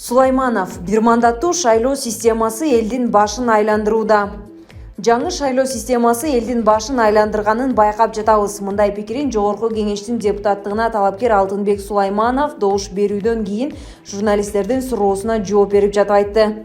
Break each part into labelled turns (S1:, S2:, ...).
S1: Сулайманов бир мандаттуу шайлоо системасы элдин башын айландырууда. Жаңы шайлоо системасы элдин башын айландырганын байкап жатабыз. Мындай пикирин Жогорку Кеңештин депутаттыгына талапкер Алтынбек Сулайманов добуш берүүдөн кийин журналисттердин суроосуна жооп берип жатып айтты.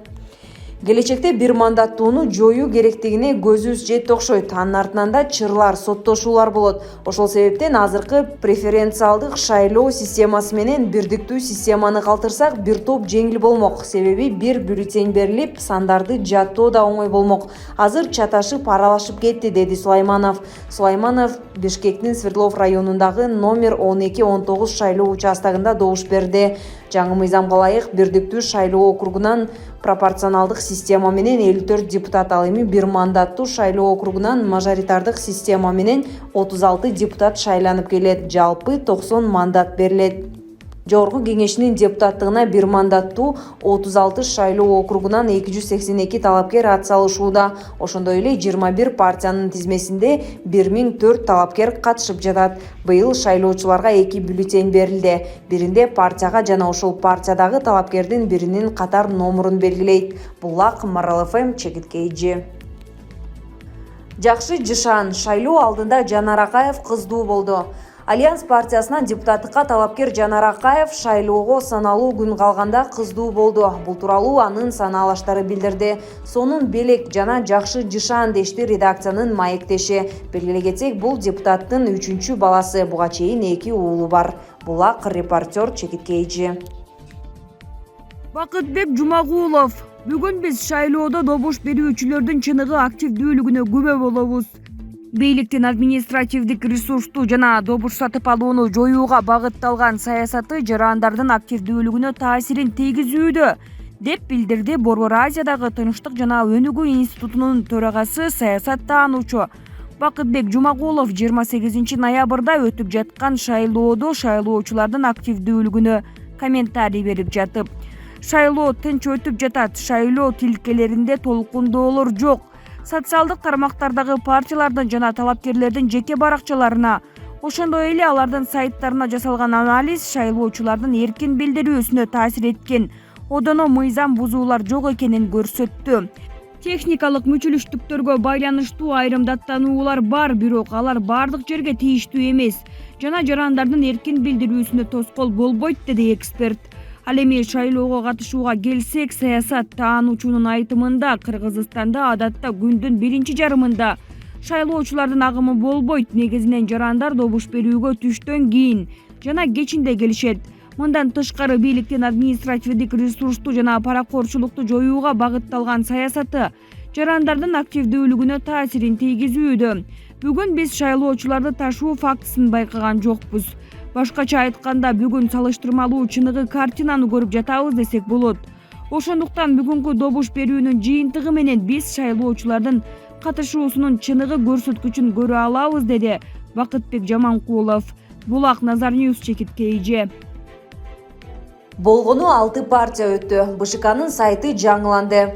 S1: Келечекте бир мандаттууну жоюу керектигине көзүбүз жетти окшойт. Анын артынан да чырлар, соттошуулар болот. Ошол себептен азыркы преференциалдык шайлоо системасы менен бирдиктүү системаны калтырсак бир топ жеңил болмок. Себеби бир бюллетень берилип, сандарды жаттоо да оңой болмок. Азыр чаташып, аралашып кетти, деди Сулайманов. Сулайманов Бишкектин Свердлов районундагы номер 12-19 шайлоо участогунда добуш берди. Жаңы мыйзамга ылайык бирдиктүү шайлоо округунан пропорционалдык система менен 54 депутат, ал эми бир мандаттуу шайлоо округунан мажоритардык система менен 36 депутат шайланып келет. Жалпы 90 мандат берилет. Жогорку Кеңештин депутаттыгына бир мандаттуу 36 шайлоо округунан 282 талапкер ат салышууда. Ошондой эле 21 партиянын тизмесинде 1004 талапкер катышып жатат. Быйыл шайлоочуларга 2 бюллетень берилди. Биринде партияга жана ошол партиядагы талапкердин биринин катар номерун белгилейт. Булак, Марал ФМ, Чекиткейжи. Жакшы жышан. Шайлоо алдында Жанар Акаев кыздуу болду. Альянс партиясынан депутаттыкка талапкер Жанар Акаев шайлоого саналуу күн калганда кыздуу болду. Бул тууралуу анын санаалаштары билдирди. Сонун белек жана жакшы жышан дешти редакциянын маектеши. Белгилей кетсек, бул депутаттын 3-чү баласы. Буга чейин 2 уулу бар. Булак, репортер, Чекиткейжи.
S2: Бакытбек Жумагулов. Бүгүн биз шайлоодо добуш берүүчүлөрдүн чыныгы активдүүлүгүнө күбө болобуз. Бийликтин административдик ресурсту жана добуш сатып алууну жоюуга багытталган саясаты жарандардын активдүүлүгүнө таасирин тийгизүүдө, деп билдирди Борбор Азиядагы Тынчтык жана Өнүгүү институтунун төрагасы, саясаттануучу Бакытбек Жумагулов 28 ноябрда өтүп жаткан шайлоодо шайлоочулардын активдүүлүгүнө комментарий берип жатып, шайлоо тынч өтүп жатат, шайлоо тилкелеринде толкундоолор жок. Социалдык тармактардагы партиялардын жана талапкерлердин жеке баракчаларына, ошондой эле алардын сайттарына жасалган анализ шайлоочулардын эркин билдирүүсүнө таасир эткен, одоно мыйзам бузуулар жок экенин көрсөттү. Техникалык мүчүлүштүктөргө байланыштуу айрым даттануулар бар, бирок алар бардык жерге тийиштүү эмес жана жарандардын эркин билдирүүсүнө тоскоол болбойт, деди эксперт. Ал эми шайлоого катышууга келсек, саясаттануучунун айтымында Кыргызстанда адатта күндүн биринчи жарымында шайлоочулардын агымы болбойт. Негизинен жарандар добуш берүүгө түштөн кийин жана кечинде келишет. Мындан тышкары бийликтин административдик ресурсту жана паракорчулукту жоюуга багытталган саясаты жарандардын активдүүлүгүнө таасирин тийгизүүдө. Бүгүн биз шайлоочуларды ташуу фактысын байкаган жокпуз. Башкача айтканда, бүгүн салыштырмалуу чыныгы картинаны көрүп жатабыз десек болот. Ошондуктан бүгүнкү добуш берүүнүн жыйынтыгы менен биз шайлоочулардын катышуусунун чыныгы көрсөткүчүн көрө алабыз, деди Бакытбек Жаманкулов. Булак, Назар Ньюс, Чекиткейжи.
S1: Болгону 6 партия өттү. БШКнын сайты жаңыланды.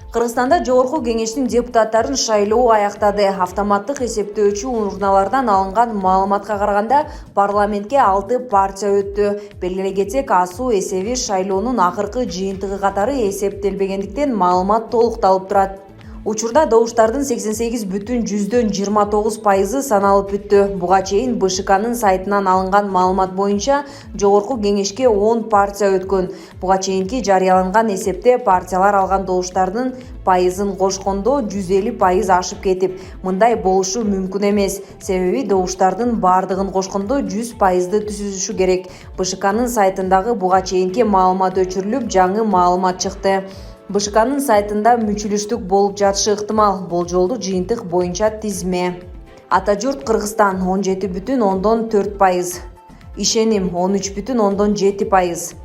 S1: Кыргызстанда Жогорку Кеңештин депутаттарын шайлоо аяктады. Автоматтык эсептөөчү урналардан алынган маалыматка караганда парламентке 6 партия өттү. Белгилей кетсек, АСУ эсеби шайлоонун акыркы жыйынтыгы катары эсептелбегендиктен маалымат толукталып турат. Учурда добуштардын 88,29% саналып бүттү. Буга чейин БШКнын сайтынан алынган маалымат боюнча Жогорку Кеңешке 10 партия өткөн. Буга чейинки жарыяланган эсепте партиялар алган добуштардын пайызын кошкондо 150% ашып кетип, мындай болушу мүмкүн эмес. Себеби добуштардын бардыгын кошкондо 100%ды түзүшү керек. БШКнын сайтындагы буга чейинки маалымат өчүрүлүп, жаңы маалымат чыкты. БШКнын сайтында мүчүлүштүк болуп жатышы ыктымал. Болжолдуу жыйынтык боюнча тизме: Ата журт Кыргызстан 17,4%, Ишеним 13,7%,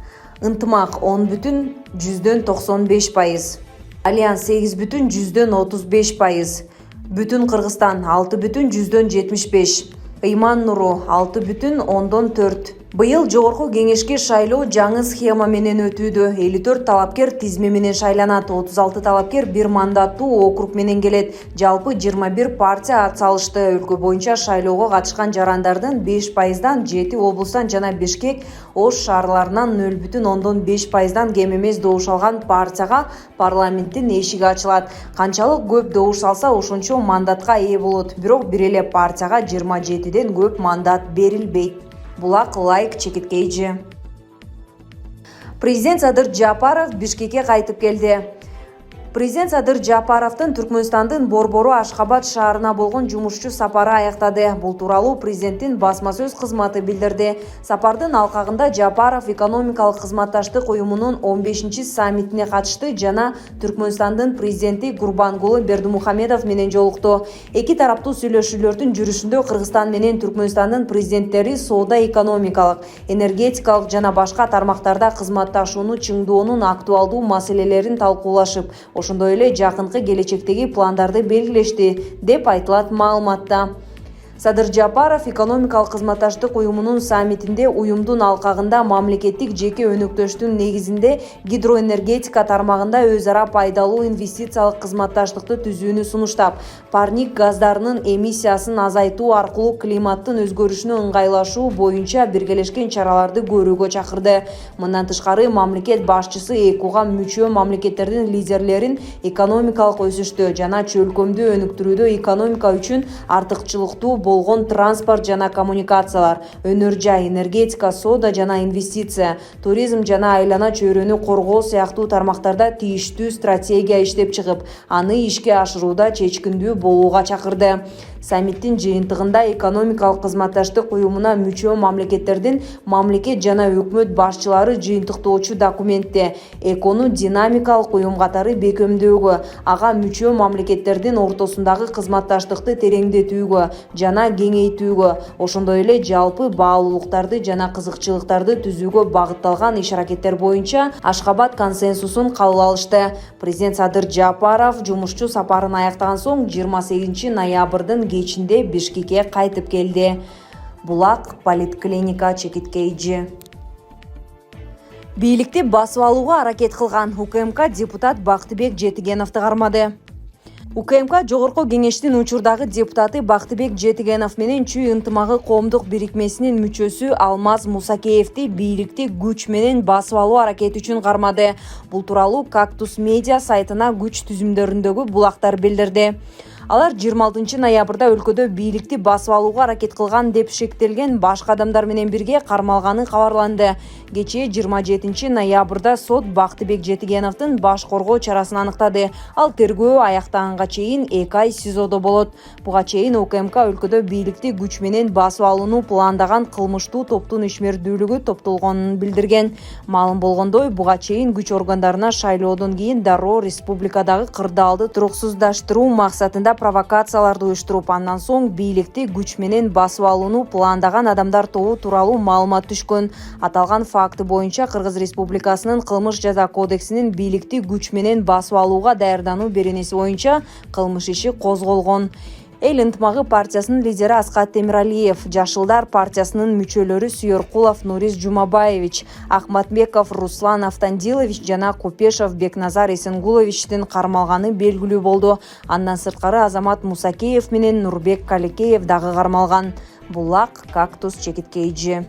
S1: Ынтымак 10,95%, Альянс 8,35%, Бүтүн Кыргызстан 6,75%, Ыйман Нуру 6,4. Быйыл жогорку кеңешке шайлоо жаңы схема менен өтүүдө. 54 талапкер тизме менен шайланат, 36 талапкер бир мандаттуу округ менен келет. Жалпы 21 партия ат салышты. Өлкө боюнча шайлоого катышкан жарандардын 5%дан 7 облустан жана Бишкек, Ош шаарларынан 0,5%дан кем эмес добуш алган партияга парламенттин эшиги ачылат. Канчалык көп добуш алса, ошончо мандатка ээ болот. Бирок бир эле партияга 27ден көп мандат берилбейт. Булак лайк чекиткейжи. Президент Садыр Жапаров Бишкекке кайтып келди. Президент Садыр Жапаровдун Түркмөнстандын Борбору Ашхабад шаарына болгон жумушчу сапары аяктады. Бул тууралуу президенттин басма сөз кызматы билдирди. Сапардын алкагында Жапаров экономикалык кызматташтык уюмунун 15-чи саммитине катышты жана Түркмөнстандын президенти Гурбангулы Бердимухамедов менен жолукту. Эки тараптуу сүйлөшүүлөрдүн жүрүшүндө Кыргызстан менен Түркмөнстандын президенттери соода, экономикалык, энергетикалык жана башка тармактарда кызматташууну чыңдоонун актуалдуу маселелерин талкуулашып, ошондой эле жакынкы келечектеги пландарды белгилешти, деп айтылат маалыматта. Садыр Жапаров экономикалык кызматташтык уюмунун саммитинде уюмдун алкагында мамлекеттик жеке өнөктөштүн негизинде гидроэнергетика тармагында өз ара пайдалуу инвестициялык кызматташтыкты түзүүнү сунуштап, парник газдарынын эмиссиясын азайтуу аркылуу климаттын өзгөрүшүнө ыңгайлашуу боюнча биргелешкен чараларды көрүүгө чакырды. Мындан тышкары мамлекет башчысы ЭКОга мүчө мамлекеттердин лидерлерин экономикалык өсүштү жана чөлкөмдү өнүктүрүүдө экономика үчүн артыкчылыктуу болгон транспорт жана коммуникациялар, өнөр жай, энергетика, соода жана инвестиция, туризм жана айлана чөйрөнү коргоо сыяктуу тармактарда тийиштүү стратегия иштеп чыгып, аны ишке ашырууда чечкиндүү болууга чакырды. Саммиттин жыйынтыгында экономикалык кызматташтык уюмуна мүчө мамлекеттердин мамлекет жана өкмөт башчылары жыйынтыктоочу документте ЭКОну динамикалык уюм катары бекемдөөгө, ага мүчө мамлекеттердин ортосундагы кызматташтыкты тереңдетүүгө жана кеңейтүүгө, ошондой эле жалпы баалуулуктарды жана кызыкчылыктарды түзүүгө багытталган иш-аракеттер боюнча Ашхабад консенсусун кабыл алышты. Президент Садыр Жапаров жумушчу сапарын аяктаган соң 28 ноябрдын кечинде Бишкекке кайтып келди. Булак поликлиника чекиткейжи. Бийликти басып алууга аракет кылган УКМК депутат Бактыбек Жетигеновду кармады. УКМК жогорку кеңештин учурдагы депутаты Бактыбек Жетигенов менен Чүй ынтымагы коомдук бирикмесинин мүчөсү Алмаз Мусакеевди бийликти күч менен басып алуу аракети үчүн кармады. Бул тууралуу Кактус медиа сайтына күч түзүмдөрүндөгү булактар билдирди. Алар 26 ноябрда өлкөдө бийликти басып алууга аракет кылган деп шектелген башка адамдар менен бирге кармалганы кабарланды. Кечээ 27 ноябрда сот Бактыбек Жетигеновдун баш коргоо чарасын аныктады. Ал тергөө аяктаганга чейин 2 ай СИЗОдо болот. Буга чейин УКМК өлкөдө бийликти күч менен басып алууну пландаган кылмыштуу топтун ишмердүүлүгү топтолгонун билдирген. Маалым болгондой, буга чейин күч органдарына шайлоодон кийин дароо республикадагы кырдаалды туруксуздаштыруу максатында провокацияларды уюштуруп, андан соң бийликти күч менен басып алууну пландаган адамдар тобу тууралуу маалымат түшкөн. Аталган факты боюнча Кыргыз Республикасынын кылмыш жаза кодексинин бийликти күч менен басып алууга даярдануу беренеси боюнча кылмыш иши козголгон. Эл ынтымагы партиясынын лидери Аскат Темиралиев, Жашылдар партиясынын мүчөлөрү Сүйөркулов Нурис Жумабаевич, Ахматбеков Руслан Автандилович жана Купешов Бекназар Эсенгуловичтин кармалганы белгилүү болду. Андан сырткары Азамат Мусакеев менен Нурбек Каликеев дагы кармалган. Булак Кактус чекиткейжи.